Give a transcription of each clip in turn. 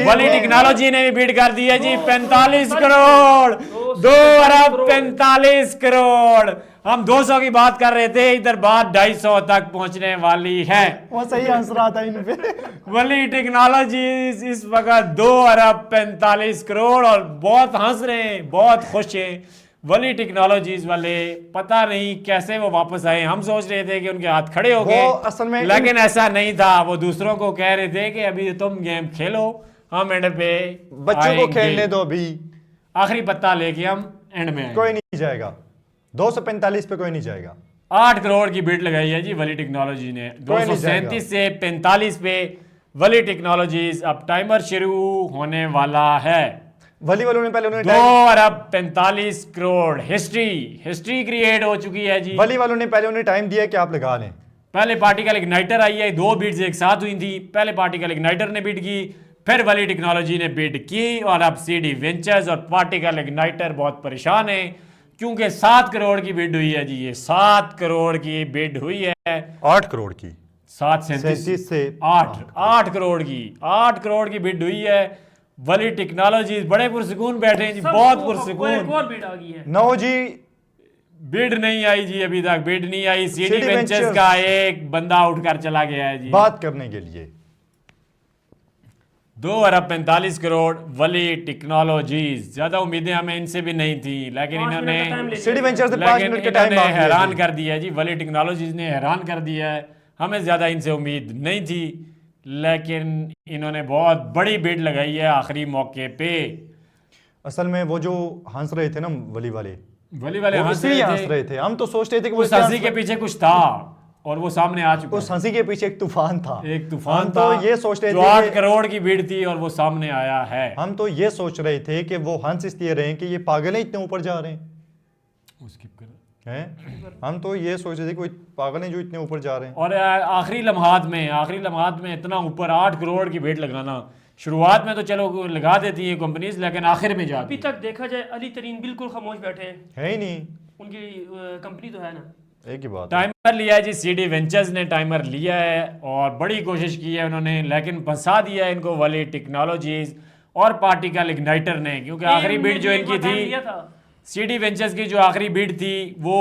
वली technology ने भी beat कर दिया जी 45 करोड़, 2 अरब 45 करोड़। हम 200 की बात कर रहे थे, इधर बात 250 तक पहुंचने वाली है। वो सही हंस रहा था इन पे। वली टेक्नोलॉजी इस वक्त 2 अरब 45 करोड़ और बहुत हंस रहे हैं, बहुत खुश हैं वली टेक्नोलॉजीज वाले। पता नहीं कैसे वो वापस आए। हम सोच रहे थे कि उनके हाथ खड़े हो गए, असल में लेकिन ऐसा नहीं था। वो दूसरों को कह रहे थे कि अभी तुम गेम खेलो, हम एंड पे बच्चों को खेलने दो। अभी आखिरी पत्ता लेके हम एंड में आएंगे। कोई नहीं जाएगा 245 पे, कोई नहीं जाएगा। 8 करोड़ की बिड लगाई है जी वली टेक्नोलॉजी ने। कोई नहीं 237 से 45 पे वली टेक्नोलॉजीज। अब टाइमर शुरू होने वाला है। वली वालों ने पहले 2 अरब 45 करोड़ हिस्ट्री क्रिएट हो चुकी है जी। वली वालों ने पहले उन्हें टाइम दिया कि आप लगा लें। पहले पार्टिकल इग्नाइटर आई है, 2 बिड्स एक साथ हुई थी। पहले पार्टिकल इग्नाइटर ने बिड की, फिर वली टेक्नोलॉजी ने बिड की, और अब सीडी वेंचर्स और पार्टिकल इग्नाइटर बहुत परेशान है क्योंकि 7 करोड़ की बिड हुई है जी। ये 7 करोड़ की बिड हुई है। 8 करोड़ की 737 से 8 करोड़ की 8 करोड़ की बिड हुई है। वली टेक्नोलॉजी बड़े पुरसुकून बैठे हैं जी, बहुत पुरसुकून। एक और बिड आ गई है। नो जी, बिड नहीं आई जी, अभी तक बिड नहीं आई। सीडी वेंचर्स का एक बंदा उठकर चला गया है जी बात करने के लिए। 2 अरब 45 करोड़ वली टेक्नोलॉजीज। ज्यादा उम्मीदें हमें इनसे भी नहीं थी, लेकिन इन्होंने सीडी वेंचर्स से 5 मिनट के टाइम मांग लिया हैरान जी। कर दिया जी। वली टेक्नोलॉजीज ने हैरान कर दिया है। हमें ज्यादा इनसे उम्मीद नहीं थी, लेकिन इन्होंने बहुत बड़ी बिड लगाई है आखिरी मौके पे। असल में वो जो हंस रहे थे ना वली वाले वो हंस रहे थे। हम तो सोचते थे कि उस हंसी के पीछे कुछ था और वो सामने आ चुका उस हंसी के पीछे एक तूफान था। हम तो ये सोच रहे जो थे 8 करोड़ की बिड थी और वो सामने आया है। हम तो ये सोच रहे थे कि वो हंस इसलिए रहे हैं कि ये पागल हैं, इतने ऊपर जा रहे हैं। हम तो ये सोच रहे थे कोई पागल हैं जो इतने ऊपर जा रहे हैं। और आखिरी लम्हात में इतना ऊपर 8 करोड़ की बिड लगाना। शुरुआत में तो चलो लगा देती हैं कंपनीज, लेकिन आखिर में अभी तक देखा जाए अली तरीन बिल्कुल खामोश बैठे हैं। है ही नहीं, उनकी कंपनी तो है ना। एक ही बात। टाइमर लिया है जी, सीडी वेंचर्स ने टाइमर लिया है और बड़ी कोशिश की है उन्होंने, लेकिन फंसा दिया है इनको वली टेक्नोलॉजीज और पार्टिकल इग्नाइटर ने। क्योंकि आखिरी बिड जो इनकी थी, सीडी वेंचर्स की जो आखिरी बिड थी वो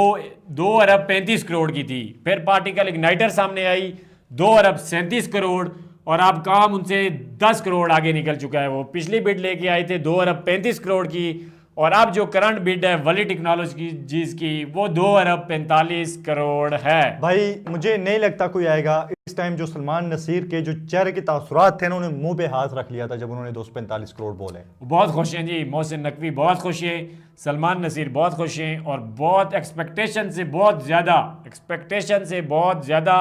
2 अरब 35 करोड़ की थी। फिर पार्टिकल इग्नाइटर सामने आई 2 अरब 37 करोड़, और अब काम उनसे 10 करोड़ आगे निकल चुका है। वो पिछली बिड लेके आए थे 2 अरब 35 करोड़ की, और अब जो करंट बिड है वली टेक्नोलॉजीज की वो 2 अरब 45 करोड़ है। भाई मुझे नहीं लगता कोई आएगा इस टाइम। जो सलमान नसीर के जो चेहरे के तासुरात थे ना, उन्होंने मुंह पे हाथ रख लिया था जब उन्होंने 245 करोड़ बोले। बहुत खुश हैं जी, मोहसिन नकवी बहुत खुश हैं, सलमान नसीर बहुत खुश हैं, और बहुत एक्सपेक्टेशन से बहुत ज़्यादा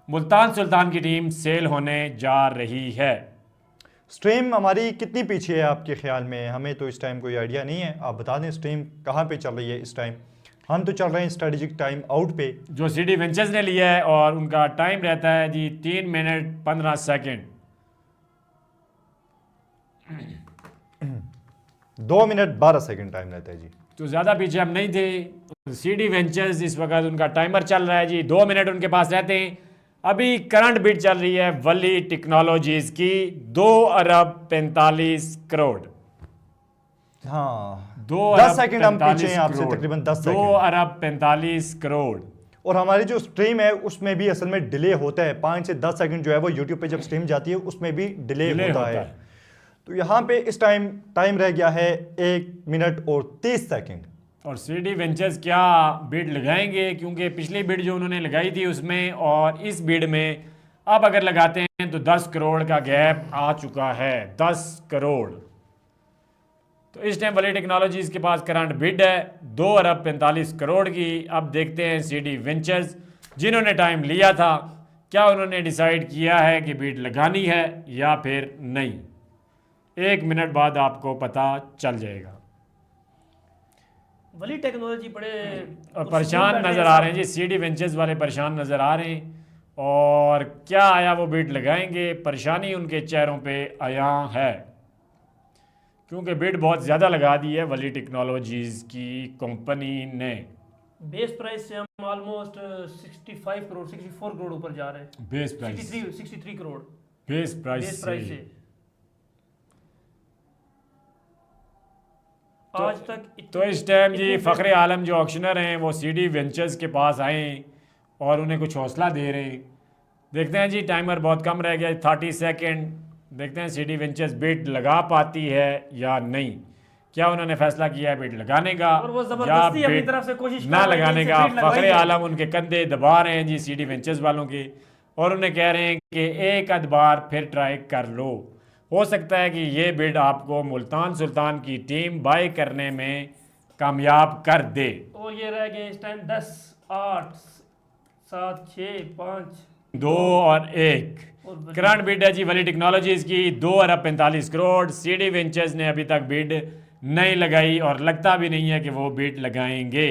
मुल्तान सुल्तान की टीम सेल होने जा रही है। स्ट्रीम हमारी कितनी पीछे है आपके ख्याल में? हमें तो इस टाइम कोई आइडिया नहीं है। आप बता दें स्ट्रीम कहाँ पे चल रही है इस टाइम। हम तो चल रहे हैं स्ट्रेटेजिक टाइम आउट पे, जो सीडी वेंचर्स ने लिया है, और उनका टाइम रहता है जी 3 minute 15 second. 2 minute 12 second time रहता है जी। तो ज़्यादा पीछे हम नहीं थे। सीडी वेंचर्स इस वक्त उनका टाइमर चल रहा है जी, 2 मिनट उनके पास रहते हैं। अभी करंट बिड चल रही है वली टेक्नोलॉजीज की 2 अरब 45 करोड़। हाँ, 10 सेकंड हम पीछे हैं आपसे, तकरीबन 10 सेकंड। 2 अरब 45 करोड़। और हमारी जो स्ट्रीम है उसमें भी असल में डिले होता है। 5 से 10 सेकंड जो है वो यूट्यूब पे जब स्ट्रीम जाती है उसमें भी डिले होता है। तो यहाँ पे इस टाइम रह गया है 1 मिनट और 30 सेकंड। और सीडी वेंचर्स क्या बिड लगाएंगे, क्योंकि पिछली बिड जो उन्होंने लगाई थी उसमें और इस बिड में अब अगर लगाते हैं तो 10 करोड़ का गैप आ चुका है। 10 करोड़। तो इस टाइम वली टेक्नोलॉजीज के पास करंट बिड है 2 अरब 45 करोड़ की। अब देखते हैं सीडी वेंचर्स जिन्होंने टाइम लिया था, क्या उन्होंने डिसाइड किया है कि बिड लगानी है या फिर नहीं। 1 मिनट बाद आपको पता चल जाएगा। वली टेक्नोलॉजी बड़े परेशान नज़र आ रहे हैं जी, सीडी वेंचर्स वाले परेशान नज़र आ रहे हैं। और क्या आया वो बिड लगाएंगे, परेशानी उनके चेहरों पे आया है, क्योंकि बिड बहुत ज़्यादा लगा दी है वली टेक्नोलॉजीज़ की कंपनी ने। बेस प्राइस से हम ऑलमोस्ट 64 करोड़ ऊपर जा रहे हैं। Base price 63 crore base price से आज तक तो इस टाइम जी फ़खरे आलम जो ऑक्शनर हैं वो सीडी वेंचर्स के पास आए और उन्हें कुछ हौसला दे रहे हैं। देखते हैं जी, टाइमर बहुत कम रह गया, 30 सेकंड। देखते हैं सीडी वेंचर्स बिड लगा पाती है या नहीं। क्या उन्होंने फैसला किया है बिड लगाने का और वो या जबरदस्ती अपनी बिड तरफ से कोशिश कर ना रहे हैं लगाने कि का। बिड लगवाई फ़खरे जाए। आलम उनके कंधे दबा रहे हैं जी सीडी वेंचर्स वालों के, और उन्हें कह रहे हैं कि एक आध बार फिर ट्राई कर लो, हो सकता है कि ये बिड आपको मुल्तान सुल्तान की टीम बाय करने में कामयाब कर दे। और ये रह गए इस टाइम 10 8 7 6 5 2 और 1। और करंट बिड है जी वली टेक्नोलॉजीज की 2 अरब 45 करोड़। सीडी वेंचर्स ने अभी तक बिड नहीं लगाई और लगता भी नहीं है कि वो बिड लगाएंगे।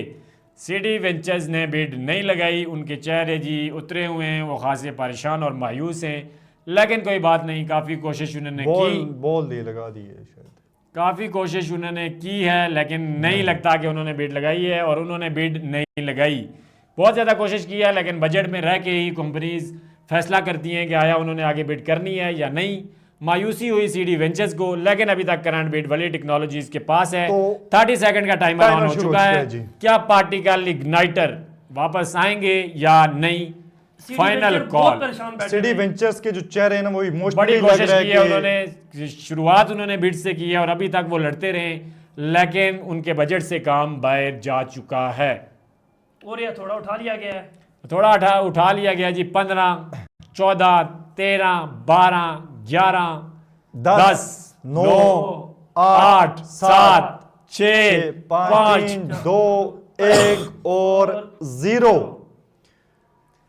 सीडी वेंचर्स ने बिड नहीं लगाई, उनके चेहरे जी उतरे हुए हैं, वो खासे परेशान और मायूस हैं। लेकिन कोई बात नहीं, काफ़ी कोशिश उन्होंने की, बॉल दे लगा दी है शायद। काफ़ी कोशिश उन्होंने की है, लेकिन नहीं लगता कि उन्होंने बिड लगाई है, और उन्होंने बिड नहीं लगाई। बहुत ज़्यादा कोशिश की है, लेकिन बजट में रह के ही कंपनीज फैसला करती हैं कि आया उन्होंने आगे बिड करनी है या नहीं। मायूसी हुई सीडी वेंचर्स को, लेकिन अभी तक करंट बिड वली टेक्नोलॉजीज के पास है। तो 30 सेकंड का टाइमर ऑन हो शुरू चुका है। जी। क्या पार्टिकल इग्नाइटर वापस आएंगे या नहीं, फाइनल कॉल। सीडी वेंचर्स के जो चेहरे हैं ना वो बड़ी इमोशनली लग कोशिश रहा की है है उन्होंने, शुरुआत उन्होंने बिड से की है और अभी तक वो लड़ते रहे, लेकिन उनके बजट से काम बाहर जा चुका है। और ये थोड़ा उठा लिया गया है, थोड़ा उठा लिया गया जी। 15 14 13 12 11 10 9 8 7 6 5 2 1 और 0।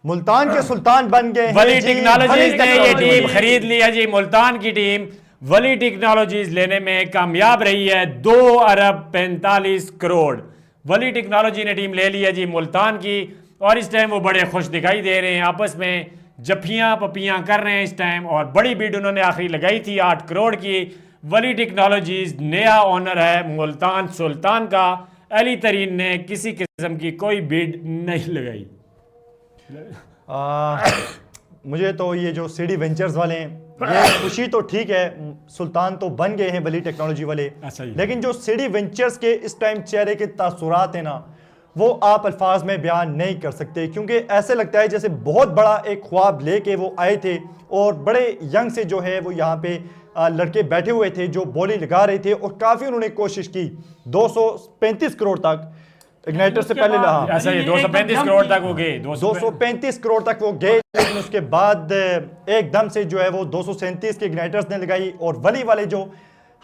मुल्तान के सुल्तान बन गए हैं वली जी। टेक्नोलॉजीज ने ये टेक्नोलॉजी। टीम खरीद लिया जी। मुल्तान की टीम वली टेक्नोलॉजीज लेने में कामयाब रही है। 2 अरब 45 करोड़ वली टेक्नोलॉजी ने टीम ले ली है जी मुल्तान की, और इस टाइम वो बड़े खुश दिखाई दे रहे हैं, आपस में जफियां पपियां कर रहे हैं इस टाइम। और बड़ी बिड उन्होंने आखिरी लगाई थी 8 करोड़ की। वली टेक्नोलॉजीज नया ओनर है मुल्तान सुल्तान का। अली तरीन ने किसी किस्म की कोई बिड नहीं लगाई। मुझे तो ये जो सीडी वेंचर्स वाले हैं, ये खुशी तो ठीक है, सुल्तान तो बन गए हैं वली टेक्नोलॉजी वाले, अच्छा ही। लेकिन जो सीडी वेंचर्स के इस टाइम चेहरे के तासुरात हैं ना, वो आप अल्फाज में बयान नहीं कर सकते, क्योंकि ऐसे लगता है जैसे बहुत बड़ा एक ख्वाब लेके वो आए थे, और बड़े यंग से जो है वो यहाँ पे लड़के बैठे हुए थे जो बोली लगा रहे थे, और काफ़ी उन्होंने कोशिश की। 235 करोड़ तक इग्नाइटर से पहले ऐसा ही 235 करोड़ तक वो गए। 235 करोड़ तक वो गए, लेकिन उसके बाद एकदम से जो है वो 237 के इग्नाइटर्स ने लगाई, और वली वाले जो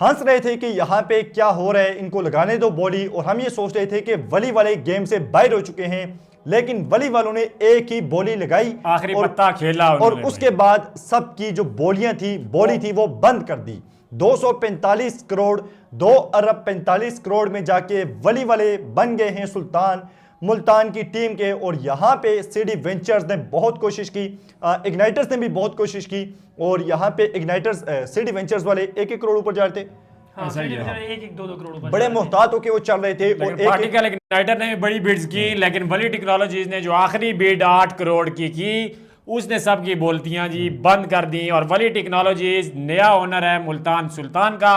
हंस रहे थे कि यहाँ पे क्या हो रहा है, इनको लगाने दो बोली, और हम ये सोच रहे थे कि वली वाले गेम से बाहर हो चुके हैं, लेकिन वली वालों ने एक ही बोली लगाई, आखिरी पत्ता खेला और उसके बाद सबकी जो बोलियां थी बोली थी वो बंद कर दी। 245 करोड़ 2 अरब 45 करोड़ में जाके वली वाले बन गए हैं सुल्तान मुल्तान की टीम के। और यहाँ पे सीडी वेंचर्स ने बहुत कोशिश की, इग्नाइटर्स ने भी बहुत कोशिश की, और यहाँ पे इग्नाइटर्स सीडी वेंचर्स वाले 1-1 करोड़ ऊपर जा रहे थे। हाँ, एक 2-2 करोड़ ऊपर बड़े मोहतात होके वो चल रहे थे, और पार्टिकल इग्नाइटर ने भी बड़ी बिड्स की, लेकिन वली टेक्नोलॉजीज ने जो आखिरी बिड 8 करोड़ की उसने सबकी बोलतियां जी बंद कर दी। और वली टेक्नोलॉजीज नया ओनर है मुल्तान सुल्तान का।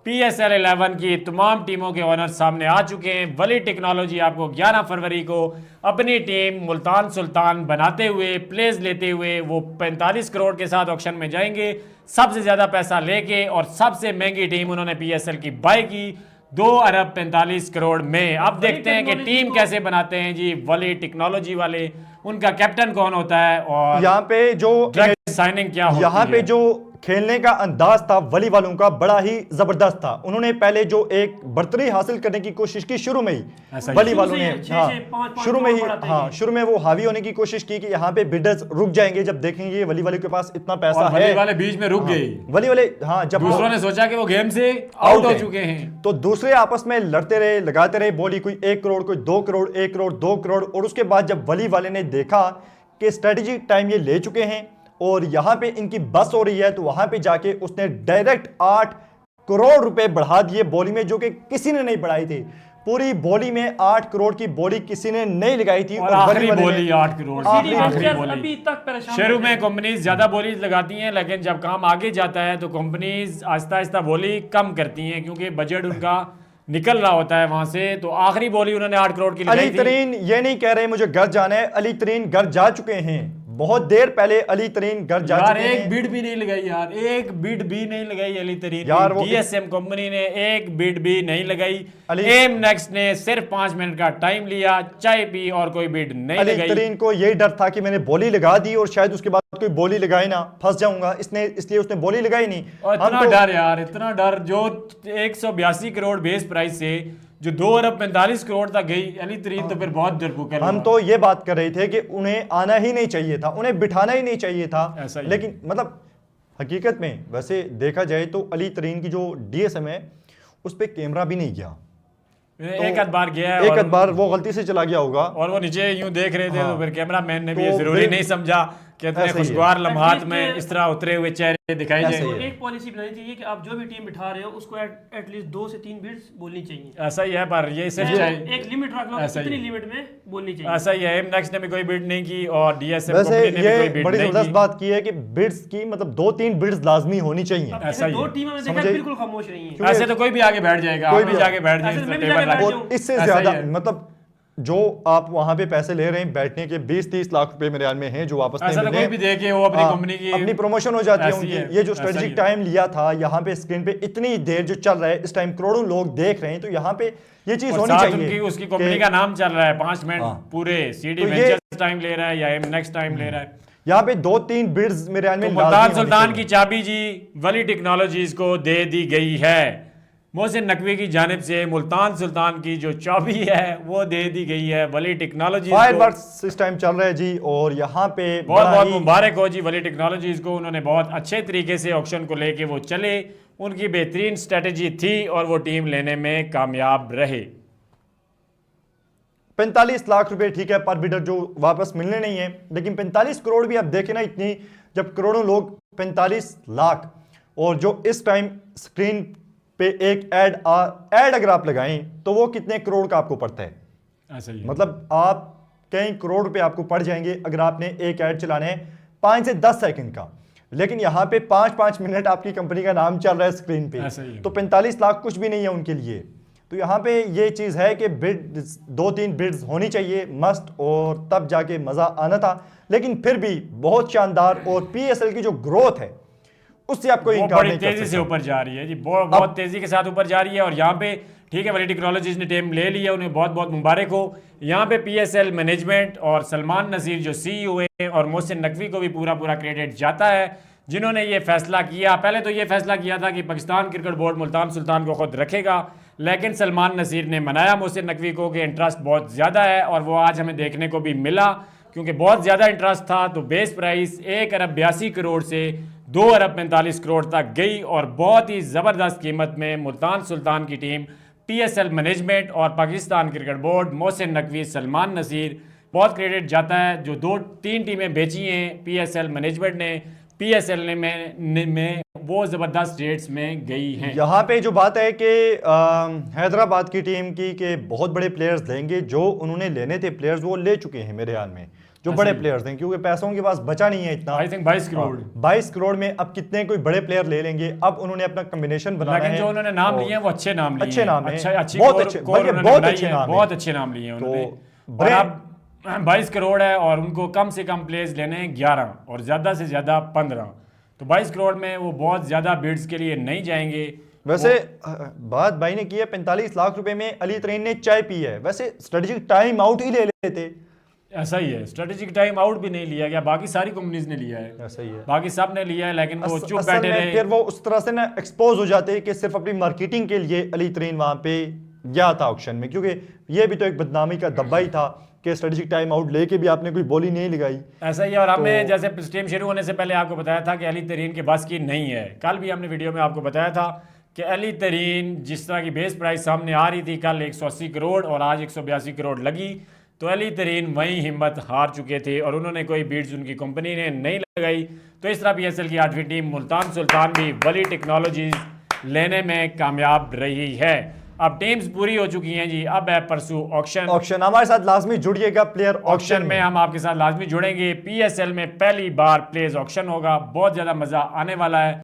PSL 11 की तमाम टीमों के ओनर सामने आ चुके हैं। वली टेक्नोलॉजी आपको 11 फरवरी को अपनी टीम मुल्तान सुल्तान बनाते हुए, प्लेस लेते हुए वो 45 करोड़ के साथ ऑक्शन में जाएंगे, सबसे ज़्यादा पैसा लेके, और सबसे महंगी टीम उन्होंने PSL की बाय की 2 अरब 45 करोड़ में। अब देखते हैं कि टीम कैसे बनाते हैं जी वली टेक्नोलॉजी वाले, उनका कैप्टन कौन होता है, और यहाँ पे जो साइनिंग क्या होती यहाँ पे है। जो खेलने का अंदाज था वली वालों का बड़ा ही जबरदस्त था। उन्होंने पहले जो एक बर्तरी हासिल करने की कोशिश की शुरू में ही, वली वालों ने शुरू में वो हावी होने की कोशिश की कि यहाँ पे बिडर्स रुक जाएंगे जब देखेंगे वली वाले के पास इतना पैसा है। वली वाले बीच में रुक गए, वली वाले जब दूसरों ने सोचा कि वो गेम से आउट हो चुके हैं, तो दूसरे आपस में लड़ते रहे, लगाते रहे बोली, कोई 1 करोड़, कोई 2 करोड़, 1 करोड़, 2 करोड़। और उसके बाद जब वली वाले ने देखा कि स्ट्रेटेजी टाइम ये ले चुके हैं और यहाँ पे इनकी बस हो रही है, तो वहां पे जाके उसने डायरेक्ट 8 करोड़ रुपए बढ़ा दिए बोली में, जो कि किसी ने नहीं बढ़ाई थी। पूरी बोली में 8 करोड़ की बोली किसी ने नहीं लगाई थी, और आखिरी बोली 8 करोड़ अभी तक परेशान। शुरू में कंपनीज ज्यादा बोली लगाती हैं, लेकिन जब काम आगे जाता है तो कंपनीज आहिस्ता आहिस्ता बोली कम करती हैं, क्योंकि बजट उनका निकल रहा होता है वहां से, तो आखिरी बॉल ही उन्होंने 8 करोड़ की अली लगाई थी। तरीन ये नहीं कह रहे मुझे घर जाना है, अली तरीन घर जा चुके हैं, बहुत देर पहले अली तरीन घर जा यार चुके एक हैं। बिड भी नहीं लगाई यार, एक बिड भी नहीं लगाई अली तरीन यार वो डीएसएम कंपनी ने एक बिड भी नहीं लगाई। अली- एम नेक्स्ट ने सिर्फ 5 मिनट का टाइम लिया, चाय पी और कोई बिड नहीं अली लगाई। तरीन को यही डर था कि मैंने बोली लगा दी और शायद उसके बाद कोई बोली लगाई ना, फंस जाऊंगा, इसलिए उसने बोली लगाई नहीं। और हम इतना तो- डर यार, इतना डर, जो 182 करोड़ बेस प्राइस से जो 2 अरब 45 करोड़ तक गई, अली तरीन तो फिर बहुत डरपोक हम तो ये बात कर रहे थे कि उन्हें आना ही नहीं चाहिए था, उन्हें बिठाना ही नहीं चाहिए था। ऐसा ही लेकिन मतलब हकीकत में वैसे देखा जाए तो अली तरीन की जो डीएसएम है उस पर कैमरा भी नहीं गया, एक आध बार गया है एक और- आध बार वो गलती से चला गया होगा। और वो नीचे यूं देख रहे थे, हाँ। तो फिर कैमरामैन ने भी तो ये जरूरी फिर- नहीं समझा कि इतने ऐसा ही है। खुशगवार लम्हात At में least- इस तरह उतरे हुए चेहरे दिखाई ऐसा जाएंगे। ही है। एक पॉलिसी बनानी चाहिए कि आप जो भी टीम बिठा रहे हो उसको एटलीस्ट 2 से 3 बिड्स बोलनी चाहिए। ऐसा ही है, पर ये सिर्फ चाहिए, एक लिमिट रख लो, ऐसा ही इतनी है। लिमिट में बोलनी चाहिए। ऐसा ही है। एम नेक्स्ट ने भी कोई बिड नहीं की और डीएसएम वैसे कंपनी ने भी कोई ये बिड बड़ी नहीं जबरदस्त की। बात की है कि बिड्स की मतलब 2-3 बिड्स लाजमी होनी चाहिए। अब ऐसा जैसे ही दो है। टीमें में देखा समझे? बिल्कुल खामोश रही हैं। क्योंकि- ऐसे तो कोई भी आगे बैठ जाएगा, कोई आप भी भी- जाके बैठ ऐसे जाए, मैं भी टेबल जाके रख बैठ के। जाऊं। और इससे ऐसा ही ज्यादा है। मतलब जो आप वहां पे पैसे ले रहे हैं बैठने के 20-30 लाख रुपए मेरे ख्याल में हैं जो वापस ऐसा नहीं तो मिले। कोई भी देखे वो अपनी हाँ, कंपनी की अपनी प्रमोशन हो जाती है ऐसी उनकी। है, ये जो ऐसा ही स्ट्रेटेजिक है। टाइम लिया था यहाँ पे स्क्रीन पे इतनी देर जो चल रहा है, इस टाइम करोड़ों लोग देख रहे हैं, तो यहाँ पे ये चीज और होनी साथ चाहिए उनकी उसकी कि- कंपनी का नाम चल रहा है, 5 मिनट हाँ। पूरे सीडी तो ये- वेंचर्स टाइम ले रहा है या एम नेक्स्ट टाइम ले रहा है। यहाँ पे 2-3 बिड्स मेरे ख्याल में तो लाजमी मुल्तान होनी सुल्तान चाहिए। की चाबी जी वली टेक्नोलॉजीज को दे दी गई है। मोहसिन नकवी की जानिब से मुल्तान सुल्तान की जो चाबी है वो दे दी गई है वली टेक्नोलॉजीज को। फायरवर्क्स इस टाइम चल रहा है जी, और यहाँ पे बहुत बड़ा बहुत ही- मुबारक हो जी वली टेक्नोलॉजीज को। उन्होंने बहुत अच्छे तरीके से ऑक्शन को लेके वो चले, उनकी बेहतरीन स्ट्रेटेजी थी और वो टीम लेने में कामयाब रहे। 45 लाख रुपए ठीक है पर बिडर जो वापस मिलने नहीं है, लेकिन 45 करोड़ भी आप देखें ना, इतनी जब करोड़ों लोग 45 लाख, और जो इस टाइम स्क्रीन पे एक ऐड अगर आप लगाएं तो वो कितने करोड़ का आपको पड़ता है। ऐसा ही है। मतलब आप कई करोड़ रुपए आपको पड़ जाएंगे अगर आपने एक ऐड चलाना है 5 से 10 सेकंड का, लेकिन यहाँ पे 5-5 मिनट आपकी कंपनी का नाम चल रहा है स्क्रीन पे, ऐसा ही है। तो 45 लाख कुछ भी नहीं है उनके लिए। तो यहाँ पे ये चीज़ है कि बिड 2-3 बिड्स होनी चाहिए मस्ट, और तब जाके मज़ा आना था। लेकिन फिर भी बहुत शानदार, और पीएसएल की जो ग्रोथ है उससे आपको वो इनकार बड़ी नहीं कर तेजी से सकते। ऊपर जा रही है जी, बहुत तेजी के साथ ऊपर जा रही है। और यहाँ पे ठीक है वली टेक्नोलॉजीज ने टीम ले ली है, उन्हें बहुत बहुत मुबारक हो। यहाँ पे पीएसएल मैनेजमेंट और सलमान नसीर जो सीईओ हैं और मोहसिन नकवी को भी पूरा पूरा क्रेडिट जाता है, जिन्होंने ये फैसला किया। पहले तो ये फैसला किया था कि पाकिस्तान क्रिकेट बोर्ड मुल्तान सुल्तान को खुद रखेगा, लेकिन सलमान नसीर ने मनाया मोहसिन नकवी को कि इंटरेस्ट बहुत ज़्यादा है, और वो आज हमें देखने को भी मिला। क्योंकि बहुत ज़्यादा इंटरेस्ट था तो बेस प्राइस 1 अरब 82 करोड़ से 2 अरब 45 करोड़ तक गई, और बहुत ही ज़बरदस्त कीमत में मुल्तान सुल्तान की टीम, पीएसएल मैनेजमेंट और पाकिस्तान क्रिकेट बोर्ड, मोहसिन नकवी, सलमान नसीर, बहुत क्रेडिट जाता है। जो 2-3 टीमें बेची हैं पीएसएल मैनेजमेंट ने, पीएसएल में वो ज़बरदस्त रेट्स में गई हैं। यहाँ पे जो बात है कि हैदराबाद की टीम की के बहुत बड़े प्लेयर्स लेंगे, जो उन्होंने लेने थे प्लेयर्स वो ले चुके हैं मेरे ख्याल में, जो बड़े प्लेयर्स हैं, क्योंकि पैसों के पास बचा नहीं है इतना। I think 22 crore. 22 करोड़ में अब कितने कोई बड़े प्लेयर ले लेंगे, अब उन्होंने अपना कॉम्बिनेशन बनाना लेकिन है। जो उन्होंने नाम और लिए हैं वो अच्छे नाम लिए अच्छे हैं। नाम हैं, अच्छी बहुत कोर- अच्छे, कोर बल्कि उन्होंने बहुत बनाई अच्छे है, नाम हैं। बहुत अच्छे नाम लिए हैं तो उन्होंने। और ब्रेन- अब 22 करोड़ है और उनको कम से कम प्लेयर्स लेने हैं 11 और ज़्यादा से ज़्यादा 15, तो 22 करोड़ में वो बहुत ज़्यादा बिड्स के लिए नहीं जाएंगे। वैसे बात भाई ने की है 45 लाख रुपए में अली तरीन ने चाय पी है, वैसे स्ट्रेटेजिक टाइम आउट ही ले लेते। ऐसा ही है, स्ट्रेटेजिक टाइम आउट भी नहीं लिया गया, बाकी सारी कंपनीज ने लिया है, ऐसा ही है। बाकी सब ने लिया है, लेकिन वो चुप असल बैठे में रहे। फिर वो उस तरह से ना एक्सपोज हो जाते कि सिर्फ अपनी मार्केटिंग के लिए अली तरीन वहां पे गया था ऑक्शन में, क्योंकि ये भी तो एक बदनामी का धब्बा ही था कि स्ट्रेटेजिक टाइम आउट लेके भी आपने कोई बोली नहीं लगाई। ऐसा ही है। और हमने जैसे स्ट्रीम शुरू होने से पहले आपको बताया था कि अली तरीन के बस की नहीं है। कल भी हमने वीडियो में आपको बताया था कि अली तरीन जिस तरह की बेस प्राइस सामने आ रही थी, कल 180 करोड़ और आज 182 करोड़ लगी, तो अली तरीन वहीं हिम्मत हार चुके थे और उन्होंने कोई बीड्स उनकी कंपनी ने नहीं लगाई। तो इस तरह पीएसएल की 8वीं टीम मुल्तान सुल्तान भी वली टेक्नोलॉजीज लेने में कामयाब रही है। अब टीम्स पूरी हो चुकी हैं जी, अब है परसों ऑक्शन। हमारे साथ लाजमी जुड़िएगा प्लेयर ऑक्शन में हम आपके साथ लाजमी जुड़ेंगे। पीएसएल में पहली बार प्लेज ऑक्शन होगा, बहुत ज़्यादा मज़ा आने वाला है।